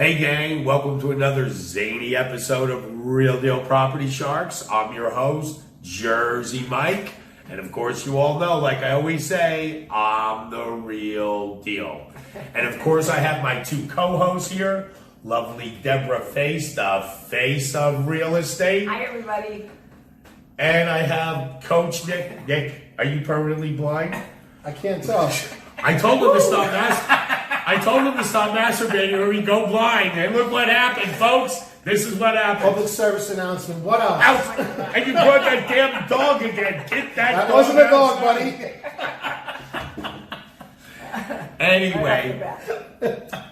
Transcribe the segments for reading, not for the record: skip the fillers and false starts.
Hey gang, welcome to another zany episode of Real Deal Property Sharks. I'm your host, Jersey Mike. And of course you all know, like I always say, I'm the real deal. And of course I have my two co-hosts here, lovely Deborah Face, the face of real estate. Hi everybody. And I have Coach Nick. Nick, are you permanently blind? I can't tell. I told him to stop masturbating or he'd go blind. And look what happened, folks. This is what happened. Public service announcement. What else? Out. And you brought that damn dog again. Get that dog. That wasn't a dog, buddy.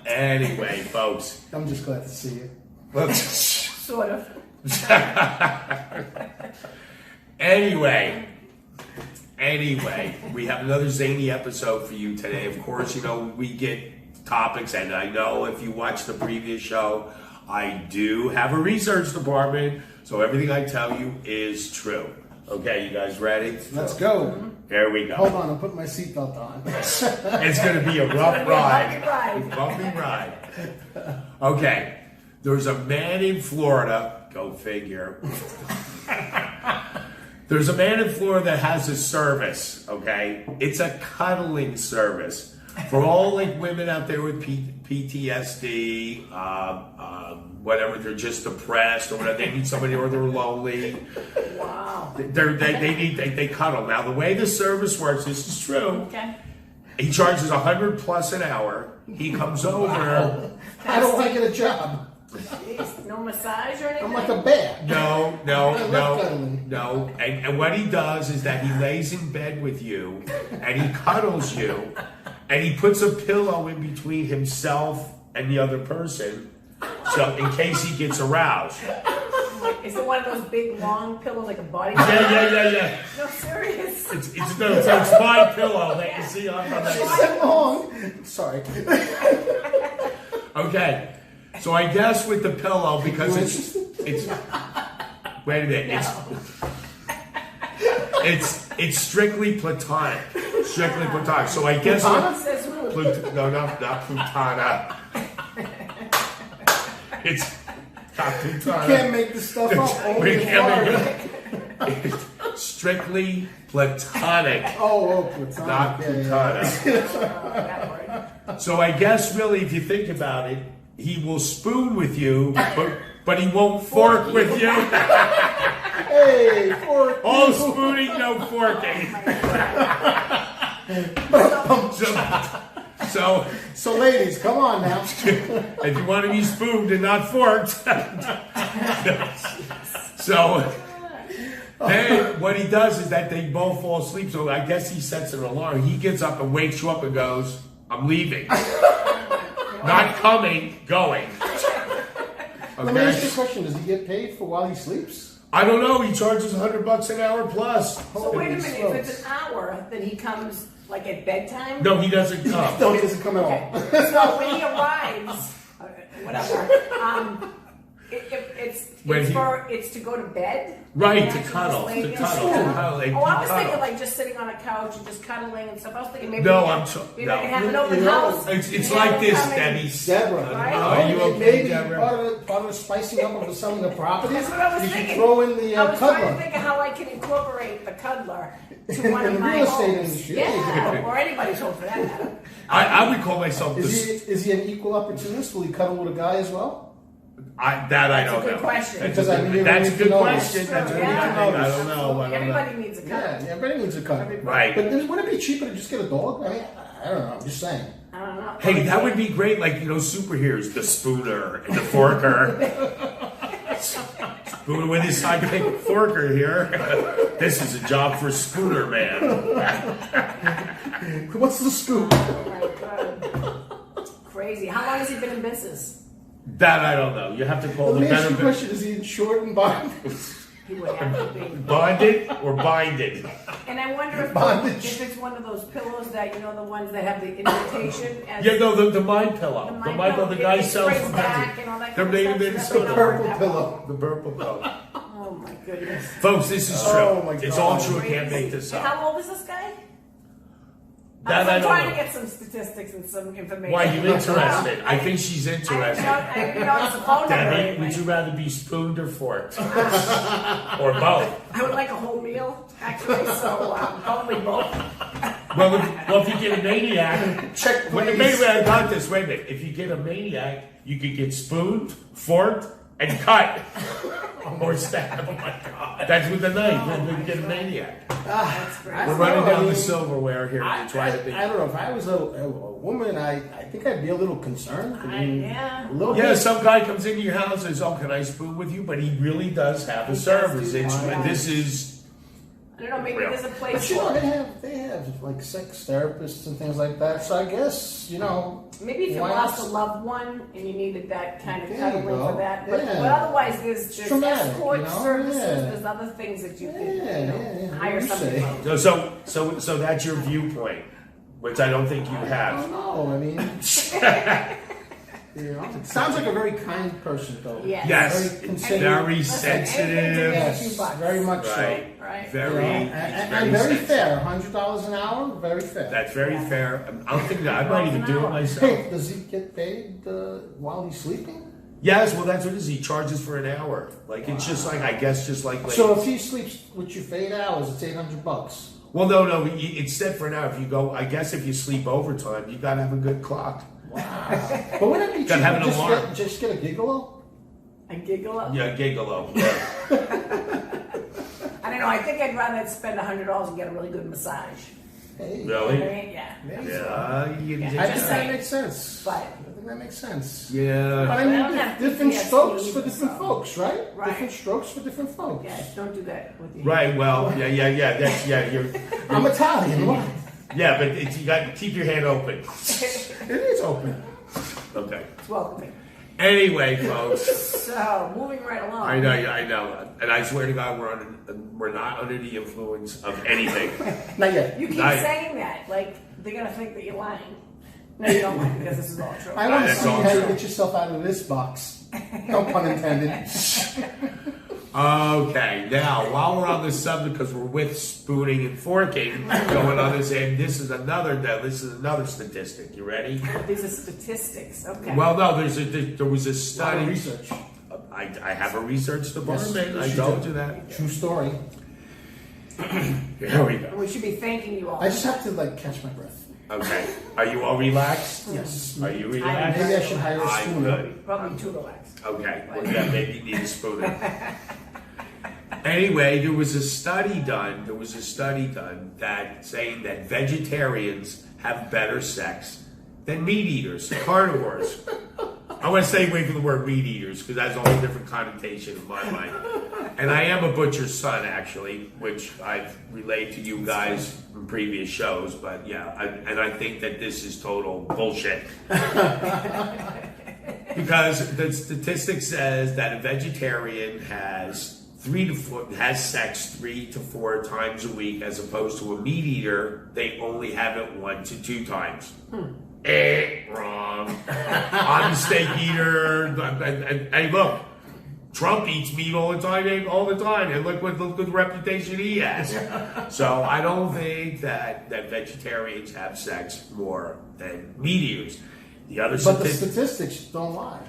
Anyway, folks. I'm just glad to see you. Sort of. Anyway, we have another zany episode for you today. Of course, you know, we get topics, and I know if you watched the previous show, I do have a research department, so everything I tell you is true. Okay, you guys ready? Let's go. There we go. Hold on, I'm putting my seatbelt on. It's going to be a rough ride. Bumpy ride. Okay, there's a man in Florida, go figure. There's a man in Florida that has a service, okay? It's a cuddling service. For all like women out there with PTSD, whatever, they're just depressed or whatever, they need somebody or they're lonely. Wow. They cuddle. Now the way the service works, this is true. Okay. He charges $100+ an hour. He comes over. Wow. How do I get a job? Jeez, no massage or anything? I'm like a bear. No. And what he does is that he lays in bed with you and he cuddles you and he puts a pillow in between himself and the other person, so in case he gets aroused. Is it one of those big long pillows like a body? Yeah. No, serious. It's my pillow that you see on It's so long. Sorry. Okay. So I guess with the pillow, because it's wait a minute, it's strictly platonic. Strictly platonic. So I guess Platonic says who? no, not platonic. It's not platonic. You can't make this stuff up. We Only can't Florida. make it. It's strictly platonic. Oh, platonic. Not platonic. That word. So I guess really, if you think about it, he will spoon with you, but he won't fork with you. Hey, fork. All spooning, no forking. So ladies, come on now. If you want to be spooned and not forked. So then what he does is that they both fall asleep. So I guess he sets an alarm. He gets up and wakes you up and goes, "I'm leaving." Not coming, going. Okay? Let me ask you a question. Does he get paid for while he sleeps? I don't know. He charges $100 an hour plus. So wait a minute, if it's an hour, then he comes like at bedtime? No, he doesn't come. No, he doesn't come at all. So when he arrives, whatever, it's to go to bed? Right, And to actually cuddle, just lay to there? cuddle, to cuddle. Like, Oh, I was cuddle. thinking like just sitting on a couch and just cuddling and stuff. I was thinking maybe No, we I'm can no. have an open You know, house. It's Yeah, like this, come in. Debbie. Deborah, Right? Are you okay, maybe Deborah? part of the spicing up of some of the properties, That's what I was you thinking. should throw in the I was trying to cuddler. think of how I can incorporate the cuddler to one In of the my real estate homes. industry. Yeah, or anybody's home for that matter. I would call myself Is he an equal opportunist? Will he cuddle with a guy as well? I That's don't a good know. question. Because I mean, That's a you good know, question. That's a good Yeah. question. I don't know. Everybody needs a cuddle. Yeah, everybody needs a cuddle. Right. But wouldn't it be cheaper to just get a dog? I mean, I don't know. I'm just saying. I don't know. Hey, that would be great. Like, you know, superheroes, the spooner and the forker. Spooner with his sidekick forker here. This is a job for Spooner Man. What's the scoop? Oh my God. Crazy. How long has he been in business? That I don't know. You have to call Let the me ask you a benefit. question. Is he insured and bonded? He would have to be. Bonded or binded? And I wonder Bondage. if it's one of those pillows that, you know, the ones that have the invitation. As Yeah, no, the mind pillow. The mind pillow the guy sells from from back and all that They're kind of made in stuff, so Minnesota. that's The what I purple heard pillow. The purple pillow. Oh my goodness. Folks, this is true. Oh, my It's God. all true. I can't make this And up. how old is this guy? That I I'm don't trying know. to get some statistics and some information. Why are you interested? I think she's I interested. didn't know it's a phone number. Debbie, Anyway. would you rather be spooned or forked? Or both? I would like a whole meal, actually, so probably both. Well, if you get a maniac, Check, wait a please. minute, I got this. Wait a minute. If you get a maniac, you could get spooned, forked, and cut, or stabbed. Oh my God! That's with the knife. Then you get a maniac. That's great. We're running down I the mean, silverware here. I to try to be. don't know. If I was a woman, I think I'd be a little concerned. I mean, Yeah. a little Yeah, bit. some guy comes into your house and says, "Oh, can I spoon with you?" But he really does have a He does service. do It's, that. this is. I don't know, maybe there's a place But you know, for it. they have like sex therapists and things like that. So I guess Maybe if you why lost a not? loved one and you needed that kind of There you cuddling go. for that. Yeah. But otherwise, there's traumatic, escort services, Yeah. there's other things that you could Yeah. hire What do you somebody say? for. So that's your viewpoint, which I don't think you I have. don't know. I mean, it sounds like a very kind person, though. Yes. Yes, Very it's considerate. very Listen, sensitive. Yes, $2. very much Right. Right. so. Very, And very sensitive. fair. $100 an hour, very fair. That's very Yeah. fair. I don't think that I might even do it myself. Hey, does he get paid while he's sleeping? Yes, well, that's what it is. He charges for an hour. Like it's just like I guess just like. So if he sleeps with you for 8 hours, it's $800. Well, no. It's set for an hour. If you go, I guess if you sleep overtime, you gotta have a good clock. Wow. But wouldn't it be Gotta have cheaper an alarm. just get a gigolo? A giggle up? Yeah, gigolo. Yeah. I don't know, I think I'd rather spend $100 and get a really good massage. Hey. Really? Right? Yeah. Yeah. You get I Just think saying. that makes sense. But- I think that makes sense. But Yeah. I I mean, don't have different PTSD strokes for either, different so. folks, right? Right. Different strokes for different folks. Yeah, don't do that with your Right. Well. Yeah. That's You're. I'm Italian. What? Yeah, but you got to keep your hand open. It is open. Okay. It's welcoming. Anyway, folks. So, moving right along. I know, and I swear to God, we're not under the influence of anything. Not yet. You keep Nice. saying that, like they're gonna think that you're lying. No, you don't lie because this is all true. I want to That's see all how you true. get yourself out of this box. No pun intended. Okay, now while we're on this subject, because we're with spooning and forking, going on this end, this is another statistic. You ready? These are statistics. Okay. Well, no, there was a A lot of study. research. I have a research department. Yes, I you told do. you that. True story. Here we go. we should be thanking you all. I just have to catch my breath. Okay, are you all relaxed? Yes. Are you relaxed? Maybe I should hire a I'm spooner. good. Probably too relaxed. Okay, well, yeah, maybe you need a spoon. Anyway, there was a study done that saying that vegetarians have better sex than meat eaters, carnivores. I want to stay away from the word meat eaters because that's a whole different connotation in my mind. And I am a butcher's son, actually, which I've relayed to you guys in previous shows. But yeah, I think that this is total bullshit. Because the statistic says that a vegetarian has sex 3 to 4 times a week, as opposed to a meat eater, they only have it 1 to 2 times. Wrong. I'm a steak eater. And hey, look, Trump eats meat all the time, and look what reputation he has. So I don't think that vegetarians have sex more than meat eaters. The other But the statistics don't lie.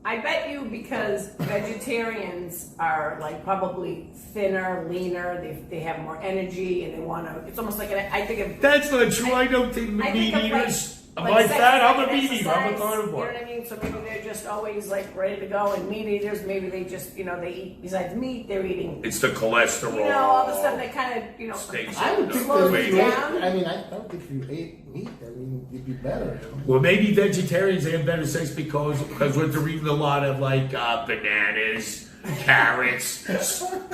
I bet you because vegetarians are like probably thinner, leaner. They have more energy and they want to. It's almost like I think of. That's not true. I don't think I meat think of eaters. like I'm like sex, that. I'm like a meat eater. I'm a exercise, carnivore. You know what I mean? So maybe they're just always like ready to go. And meat eaters, maybe they just they eat besides meat, they're eating. It's the cholesterol. All the stuff that kind of Steaks. I would think Slows that if you you down. ate, I don't think if you ate meat, you'd be better. Well, maybe vegetarians have better sex because what they're eating a lot of like bananas, carrots,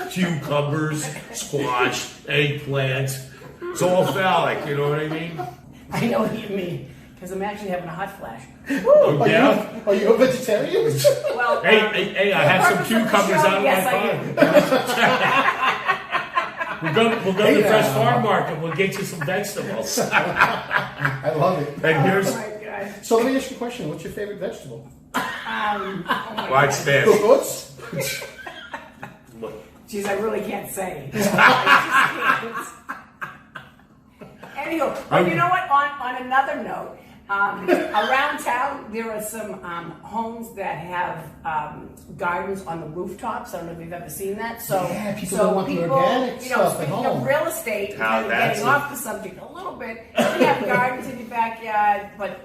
cucumbers, squash, eggplants. It's all phallic. You know what I mean? I know what you mean. Because I'm actually having a hot flash. Oh, yeah. Are you a vegetarian? Well, Hey! I have some cucumbers out of yes, my farm. We'll go to the Fresh Farm Market. We'll get you some vegetables. I love it. And here's Oh my God. So let me ask you a question. What's your favorite vegetable? watch this. Goats? Jeez, I really can't say. I just can't. Anywho, but you know what? On another note, around town there are some homes that have gardens on the rooftops. I don't know if you've ever seen that. So yeah, people want the organic stuff at speaking home. of real estate, kind of getting off the subject a little bit, you have gardens in your backyard, but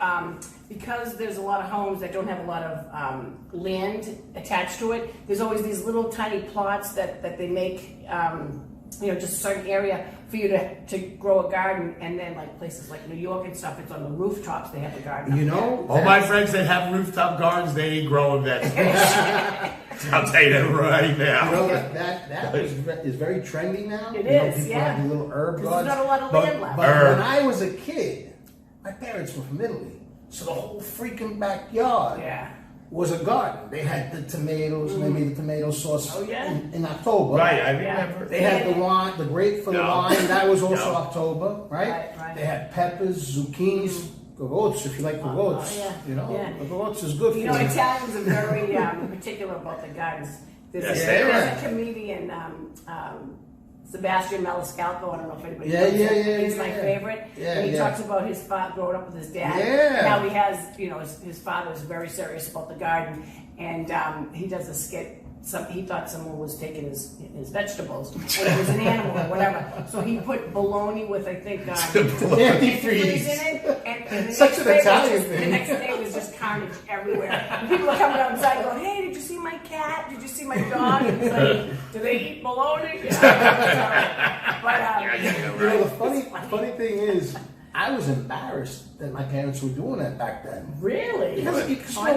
because there's a lot of homes that don't have a lot of land attached to it, there's always these little tiny plots that they make, just a certain area for you to grow a garden. And then like places like New York and stuff, it's on the rooftops, they have a garden. You know? All my friends that have rooftop gardens, they ain't growing vegetables. I'll tell you that right now. You know, that is very trendy now. It is, people yeah. have the little herb There's gardens. not a lot of land left. But when I was a kid, my parents were from Italy. So the whole freaking backyard was a garden. They had the tomatoes, and they made the tomato sauce in October. Right, I remember. They had the wine, the grape for the wine. That was also October, right? Right. They had peppers, zucchinis, garots, if you like garots. The garots is good for you. Italians are very particular about the gardens. There's a comedian, Sebastian Maniscalco. I don't know if anybody knows him. He's my favorite. And he talks about his father growing up with his dad. Now he has, his father is very serious about the garden, and he does a skit. He thought someone was taking his vegetables, and it was an animal or whatever. So he put bologna with, I think, antifreeze in it. And such an Italian thing. The next day was just carnage everywhere. And people were coming outside going, "Hey, did you see my cat? Did you see my dog?" And it's like, do they eat bologna? The funny thing is, I was embarrassed that my parents were doing that back then. Really? Because my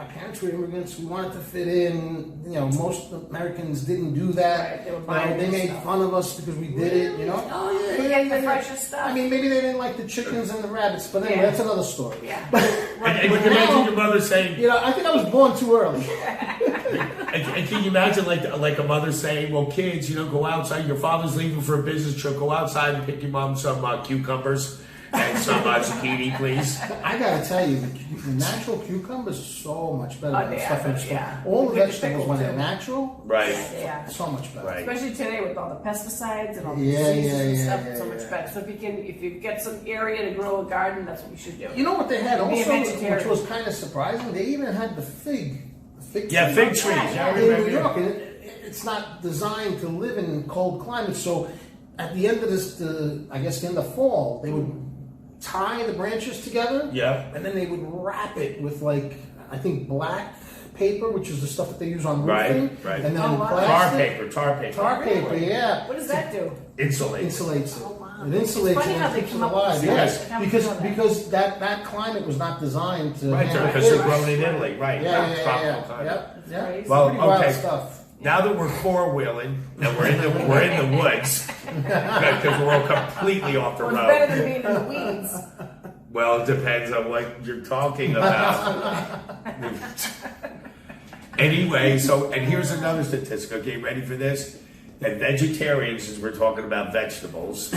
parents were immigrants. We wanted to fit in. Most Americans didn't do that. They made fun of us because we did it. Oh yeah, the freshest stuff. I mean, maybe they didn't like the chickens and the rabbits, but anyway, that's another story. Yeah. And can you imagine your mother saying, I think I was born too early. and can you imagine like a mother saying, well, kids, go outside. Your father's leaving for a business trip. Go outside and pick your mom some cucumbers and some zucchini, please. I gotta tell you, the natural cucumbers are so much better than stuff in the store. Yeah. All the vegetables when they're natural, right? So much better. Right. Especially today with all the pesticides and all the diseases and stuff, it's so much better. So if you get some area to grow a garden, that's what you should do. You know what they had Be a also, vegetarian. which was kind of surprising? They even had the fig trees. Yeah, fig trees. I In remember. New York, and it's not designed to live in cold climates. So at the end of the end of fall, they would tie the branches together. Yeah. And then they would wrap it with black paper, which is the stuff that they use on roofing. Right. And then Tar plastic. paper, yeah. What does that do? Insulates. Insulates it. Oh, wow. It insulates It's funny it how and they keeps it come up with alive. stuff. Yes, How do you know because that climate was not designed to. Right, handle because they're figs. grown in Italy, right? Yeah. Climate. Yep. Well, Pretty wild okay. stuff. Now that we're four-wheeling and we're in the woods because we're all completely off the Well, it's road. better than being in the weeds. Well, it depends on what you're talking about. Anyway, and here's another statistic. Okay, ready for this? That vegetarians, since we're talking about vegetables,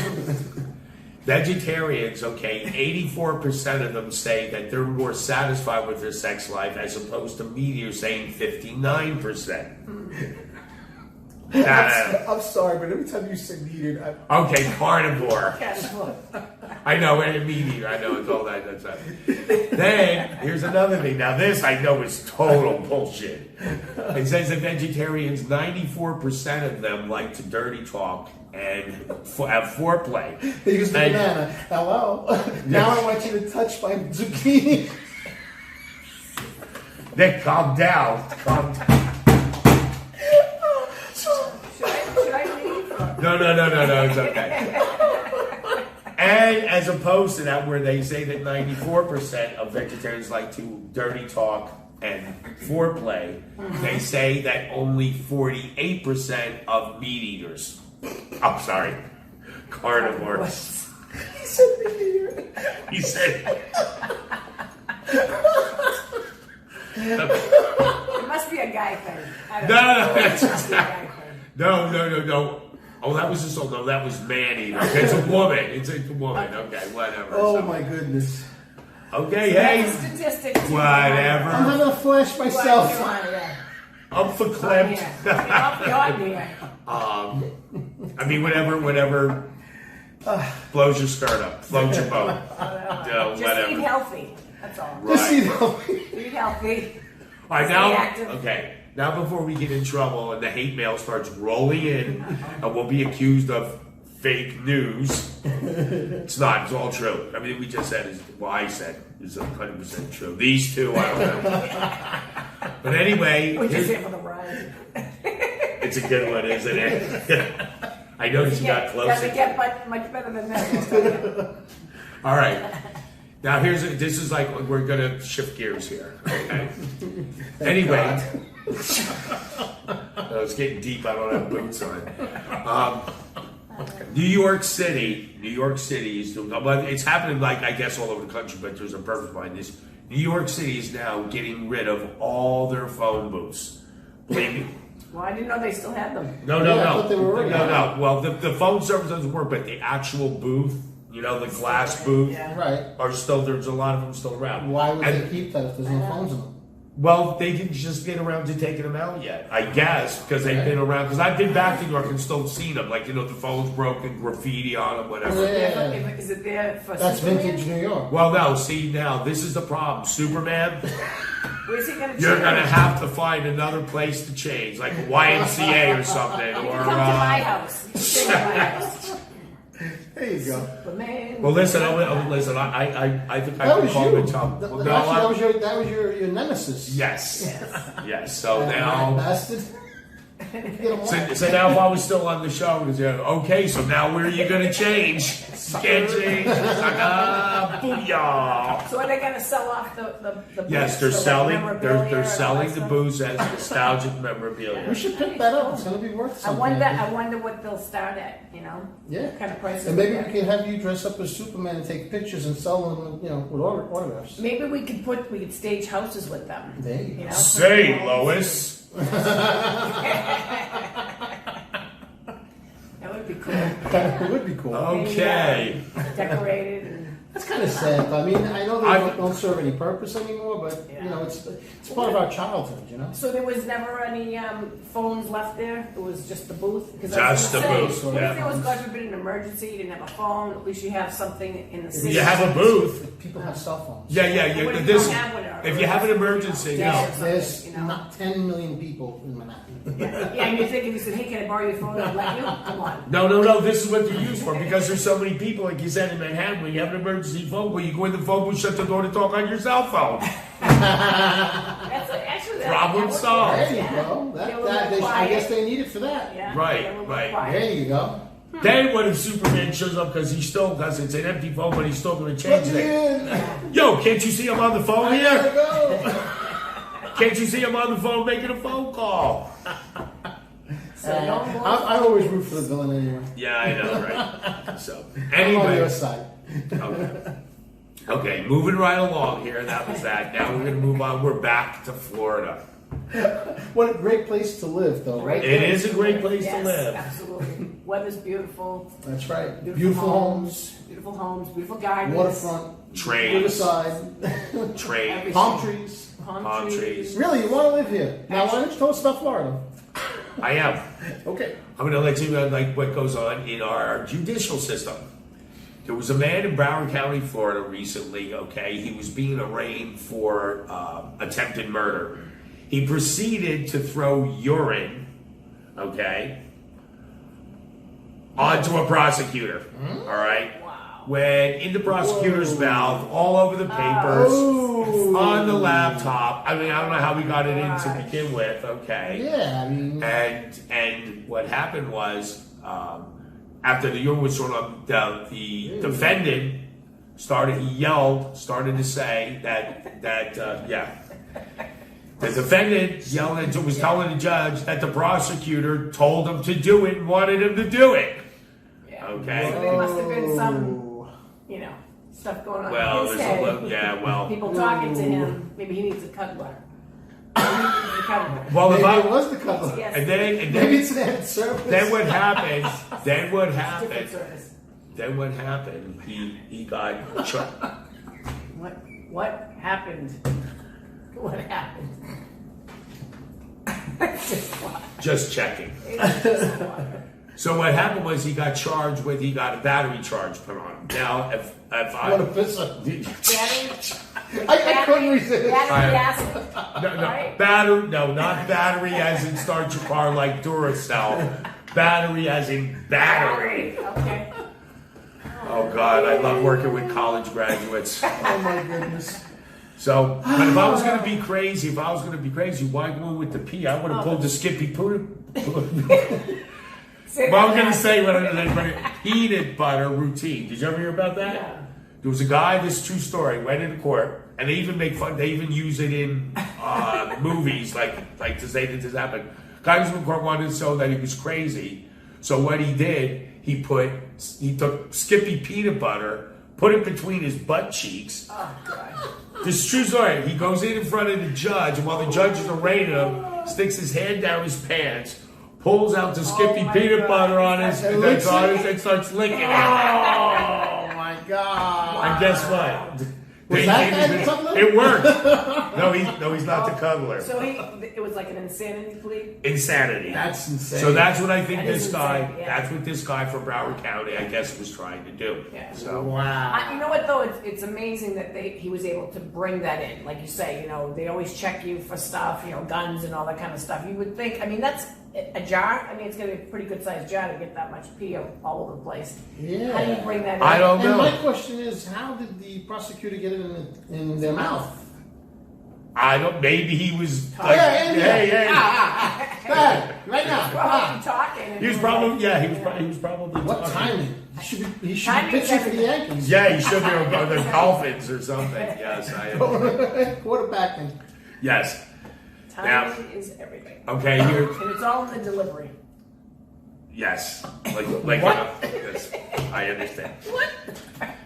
vegetarians, 84% of them say that they're more satisfied with their sex life as opposed to meat eaters saying 59%. I'm sorry, but every time you say meat, Okay, carnivore. I know, and a meat eater. I know, it's all that. That's right. Then, here's another thing. Now, this I know is total bullshit. It says that vegetarians, 94% of them like to dirty talk and have foreplay. they use the banana. Hello. Now I want you to touch my zucchini. Nick, calm down. Calm down. Should I leave? No, it's okay. And as opposed to that, where they say that 94% of vegetarians like to dirty talk and foreplay, they say that only 48% of meat eaters, I'm sorry, carnivores. He said meat eater. He said. It must be a guy thing. I don't know. It must be a guy thing. No. Oh, that was just that was man eater. It's a woman. It's a woman. Okay, whatever. Oh So- my goodness. Okay, hey. That's a statistic. Whatever. I'm having a flash myself. I'm for clipped. Get off the on here. I mean, whatever Blows your skirt up. Floats your boat. Just whatever. eat healthy. That's all. Right. Just eat healthy. Eat healthy. All right, Stay now, active. okay. Now, before we get in trouble and the hate mail starts rolling in, and we'll be accused of fake news. It's not. It's all true. Everything we just said is, well, I said is 100% true. These two, I don't know. But anyway, We're just here for the ride. it's a good one, isn't it? I noticed you got closer. Doesn't get much better than that. All right. Now this is like we're gonna shift gears here. Okay. Anyway, it's getting deep. I don't have boots on. New York City is doing. It's happening like I guess all over the country, but there's a purpose behind this. New York City is now getting rid of all their phone booths. Believe me. Well, I didn't know they still had them. I thought they were already No. Well, the phone service doesn't work, but the actual booth, the glass booth, Right. are still, there's a lot of them still around. Why would they keep that if there's no phones in them? Well, they didn't just get around to taking them out yet, I guess, because they've been around. Because I've been back to New York and still seen them, like the phone's broken, graffiti on them, whatever. Yeah. Is it there for That's Superman? vintage New York. Well, no, see now this is the problem. Superman, Where's he gonna you're change? gonna have to find another place to change, like a YMCA or something, You or can come to my house. You can stay at my house. There you go. Superman. Well, listen, I think I That can was call you. him Tom. That, Well, no, actually, that was your nemesis. yes. So That now. bastard. So now if I was still on the show, it's okay, so now where are you going to change? Can't change. Booyah. So are they gonna sell off the Yes, booths they're for, like, selling. memorabilia They're and all selling that the stuff? booths as nostalgic memorabilia. We should pick that up. It's going to be worth I something. wonder what they'll start at. Yeah. What kind of prices. And maybe they'll we get. can have you dress up as Superman and take pictures and sell them, with autographs. Maybe we could stage houses with them. There you go. Say, Lois. That would be cool. It would be cool. Okay. Decorated and. That's kind of sad. I mean, I know they don't serve any purpose anymore, but it's part of our childhood. So there was never any phones left there. It was just the booth. Just the booth, What yeah. if there was, God forbid, an emergency? You didn't have a phone. At least you have something in the city. You have a booth. People have cell phones. Yeah. What if you This, don't have one, or- if you have an emergency, Yeah. no. There's not 10 million people in Manhattan. Yeah, and you think if you said, "Hey, can I borrow your phone?" I'd let you. Come on. No. This is what they're used for because there's so many people, like you said, in Manhattan. When you have an emergency phone, well, you go in the phone booth, shut the door, to talk on your cell phone. Actually, Problem would solved. work. There you Yeah. go. They were more I quiet. guess they need it for that. Yeah, Right, they were more right. quiet. There you go. Then what if Superman shows up because it's an empty phone, but he's still going to Let change me it? in. Yo, can't you see him on the phone I gotta here? go. Can't you see him on the phone making a phone call? So no more. I always root for the villain anyway. Yeah, I know, right? So I'm on your anyway, side. okay, moving right along here. That was that. Now we're going to move on. We're back to Florida. What a great place to live, though, right? It is a great place to Yes, live. Absolutely. Weather's beautiful. That's right. Beautiful homes, Beautiful homes. Beautiful gardens. waterfront, Trains, riverside, trains, palm trees. palm trees. Really, you want to live here? Now, why don't you tell us about Florida? I am. Okay. I'm going to let you know like what goes on in our judicial system. There was a man in Broward County, Florida recently, okay? He was being arraigned for attempted murder. He proceeded to throw urine, okay, onto a prosecutor, all right? Wow. When in the prosecutor's mouth, all over the papers, on the laptop. I mean, I don't know how we got it in to begin with, okay? Yeah, I mean, And what happened was, after the urine was thrown up, the defendant started to say that the defendant yelled and was telling the judge that the prosecutor told him to do it and wanted him to do it. Yeah. Okay. So there must have been some, stuff going on Well, in his there's a head. little, well. People talking to him. Maybe he needs a cuddler. Maybe he needs a cuddler. Well, maybe if it was the cover. Yes. and then Maybe it's an added service. then what happened? Different service. Then what happened? He got choked. What happened? What happened? Just water. Just checking. It's just water. So what happened was he got a battery charge put on him. Now, if I... What a pisser. Battery, I couldn't resist. battery acid. No, Right? battery, no, not battery as in start your car like Duracell. Battery as in battery. Okay. Oh God, I love working with college graduates. Oh my goodness. So, but if I was going to be crazy, why go with the P? I would have pulled the Skippy Poo. Well, I'm going to say what I'm going to say. Peanut butter routine. Did you ever hear about that? Yeah. There was a guy, this true story, went into court, and they even make fun, they even use it in movies, like to say that this happened. Guy was in court, wanted to show that he was crazy. So what he did, he took Skippy peanut butter, put it between his butt cheeks. Oh, God. This is true story. He goes in front of the judge, and while the judge is arraigning him, sticks his hand down his pants, pulls out the Skippy peanut butter on his, and starts licking it. Oh my God. And guess what? Was that something? It worked. No, he's not the cuddler. So it was like an insanity plea? Insanity. That's insane. So that's what I think That this is guy, insane, yeah. that's what this guy from Broward County, I guess, was trying to do. Yeah. So, Wow. You know what though? It's amazing that he was able to bring that in. Like you say, they always check you for stuff, guns and all that kind of stuff. You would think, that's a jar. It's gonna be a pretty good sized jar to get that much pee all over the place. Yeah. How do you bring that in? I don't know. And my question is, how did the prosecutor get it in their mouth? Maybe he was Oh, like, Hey. Go ahead, right now. Probably talking. he was probably What talking. timing? He should be Timing pitching for the everything. Yankees. Yeah, he should be on the Dolphins or something. Yes, I am. Quarterbacking. Yes. Timing is everything. Okay, here. And it's all in the delivery. Yes. Yes, I understand. What?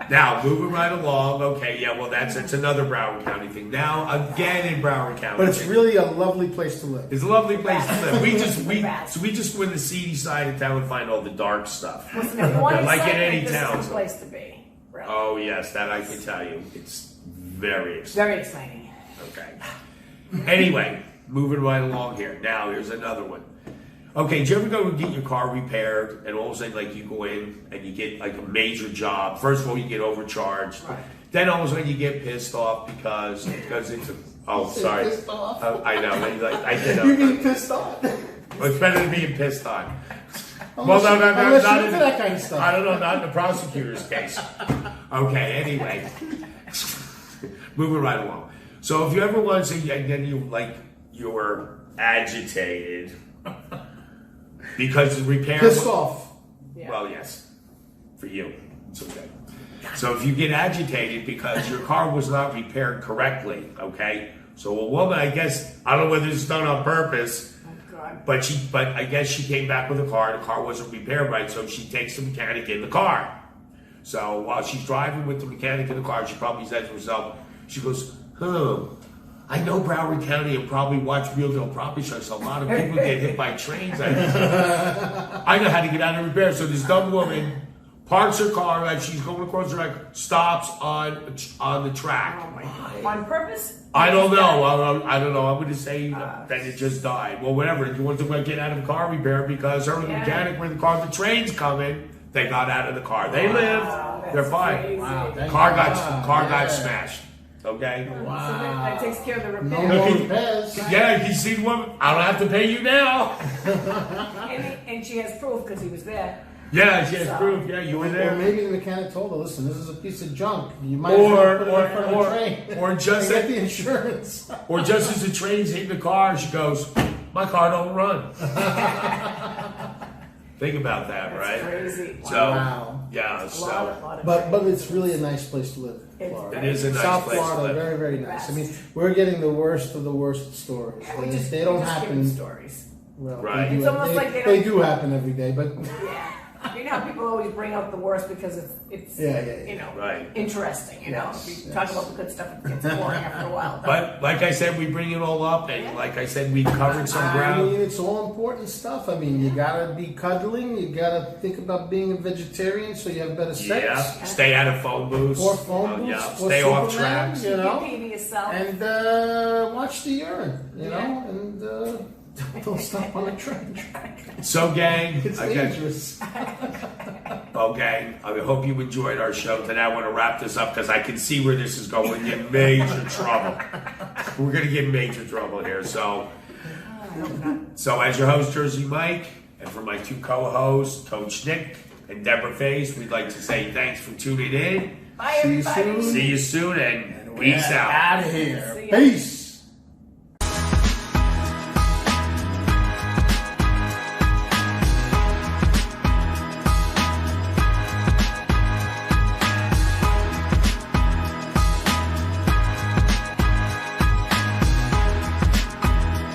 Now, moving right along. Okay, yeah, well, that's another Broward County thing. Now, again in Broward County. But it's really a lovely place to live. It's a lovely place to live. We Best. just go in the seedy side of town and find all the dark stuff. Listen, if you want to Like in excitement, any this town. is the place to be. Really. Oh yes, that I can tell you. It's very exciting. Very exciting. Okay. Anyway, moving right along here. Now, here's another one. Okay, did you ever go and get your car repaired, and all of a sudden, like, you go in and you get like a major job? First of all, you get overcharged. Right. Then all of a sudden, you get pissed off because it's a. Oh, sorry. Pissed off? I know. I did. You being pissed off? Well, it's better than being pissed on. Unless Well, no, unless not you're in into that kind of stuff. I don't know, not in the prosecutor's case. Okay, anyway. Moving right along. So if you ever want to say, and then you're agitated because the repair... Pissed off. Yeah. Well, yes. For you. It's okay. So if you get agitated because your car was not repaired correctly, okay? So a woman, I guess, I don't know whether it's done on purpose, Oh, God. but I guess she came back with a car, and the car wasn't repaired right, so she takes the mechanic in the car. So while she's driving with the mechanic in the car, she probably said to herself, she goes, I know Broward County and probably watch Real Deal Property Shows. A lot of people get hit by trains. I know how to get out of repair. So this dumb woman parks her car as she's going across the track, stops on the track. Oh, my God. On purpose? I don't know. I don't know. I'm going to say that it just died. Well, whatever. You want to get out of car repair because her and the mechanic were in the car. The train's coming. They got out of the car. They lived. They're fine. Crazy. Wow, thank Car God. got smashed. Okay. So that takes care of the No repair. more repairs. Yeah, you see the woman. I don't have to pay you now. And she has proof because he was there. Yeah, she has So- proof. Yeah, you were Or there. maybe the mechanic told her, listen, this is a piece of junk. You might as well put it in front of the train. or just and get the insurance. or just as the train's hitting the car, she goes, "My car don't run." Think about that, That's right? crazy. So, Wow. yeah. A lot of So, But it's really a nice place to live. It's Florida. it is a nice South place to Florida, live. very, very nice. I mean, we're getting the worst of the worst stories. We just, They don't we just give happen. them stories. Well, Right. they do, It's almost they, like they they don't- do happen every day, but Yeah. You know how people always bring out the worst because it's Yeah. Right. interesting, Yes, If you yes. talk about the good stuff, it gets boring after a while. but like I said, we bring it all up, and like I said, we covered some I ground. mean, it's all important stuff. I mean, you gotta be cuddling. You gotta think about being a vegetarian so you have better sex. Yeah. Stay out of phone booths. Or phone booths. Yeah. Or Stay off Superman, tracks. You know. Keep to yourself. And watch the urine, you Yeah. know, and Don't stop on the train track. So, gang, It's again, dangerous. well, gang, I hope you enjoyed our show today. I want to wrap this up because I can see where this is going. We're getting major trouble. We're going to get in major trouble here. So as your host, Jersey Mike, and for my two co-hosts, Coach Nick and Deborah Face, we'd like to say thanks for tuning in. Bye, everybody. See you soon, and peace out. Out of here. Peace.